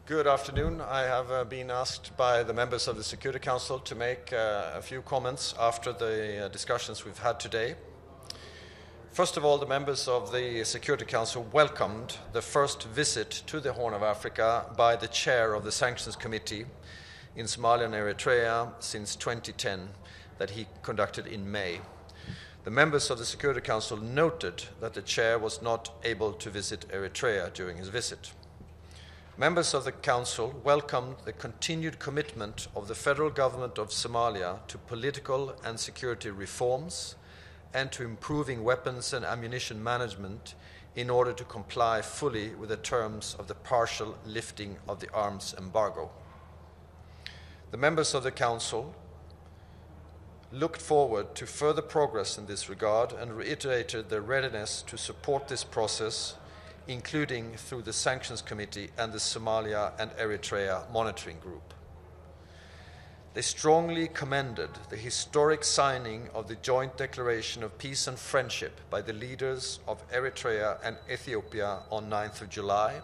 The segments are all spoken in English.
Good afternoon. I have been asked by the members of the Security Council to make a few comments after the discussions we've had today. First of all, the members of the Security Council welcomed the first visit to the Horn of Africa by the chair of the Sanctions Committee in Somalia and Eritrea since 2010 that he conducted in May. The members of the Security Council noted that the chair was not able to visit Eritrea during his visit. Members of the Council welcomed the continued commitment of the federal government of Somalia to political and security reforms and to improving weapons and ammunition management in order to comply fully with the terms of the partial lifting of the arms embargo. The members of the Council looked forward to further progress in this regard and reiterated their readiness to support this process, including through the Sanctions Committee and the Somalia and Eritrea Monitoring Group. They strongly commended the historic signing of the joint declaration of peace and friendship by the leaders of Eritrea and Ethiopia on 9th of July,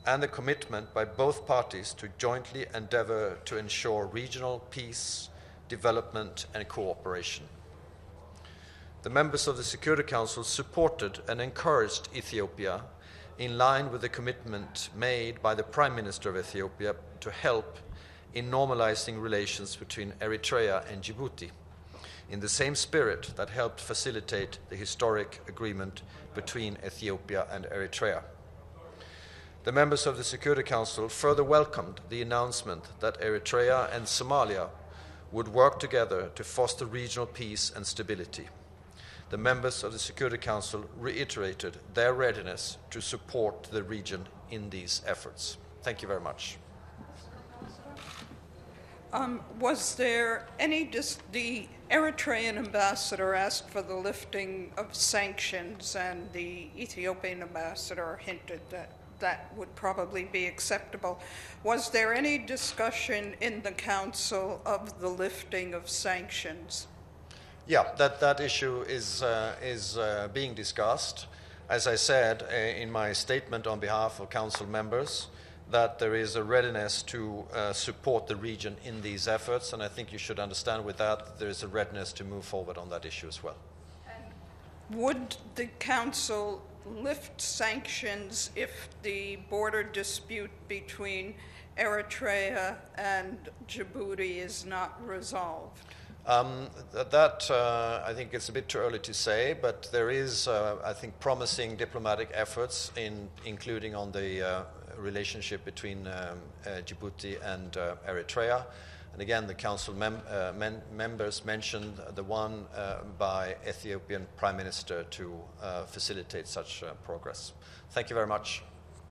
and the commitment by both parties to jointly endeavor to ensure regional peace, development, and cooperation. The members of the Security Council supported and encouraged Ethiopia in line with the commitment made by the Prime Minister of Ethiopia to help in normalizing relations between Eritrea and Djibouti, in the same spirit that helped facilitate the historic agreement between Ethiopia and Eritrea. The members of the Security Council further welcomed the announcement that Eritrea and Somalia would work together to foster regional peace and stability. The members of the Security Council reiterated their readiness to support the region in these efforts. Thank you very much. Was there any, the Eritrean ambassador asked for the lifting of sanctions, and the Ethiopian ambassador hinted that that would probably be acceptable. Was there any discussion in the Council of the lifting of sanctions? Yeah, that issue is being discussed. As I said in my statement on behalf of Council members, that there is a readiness to support the region in these efforts, and I think you should understand with that there is a readiness to move forward on that issue as well. And would the Council lift sanctions if the border dispute between Eritrea and Djibouti is not resolved? I think it's a bit too early to say, but there is, I think, promising diplomatic efforts, including on the relationship between Djibouti and Eritrea. And again, the Council members mentioned the one by Ethiopian Prime Minister to facilitate such progress. Thank you very much.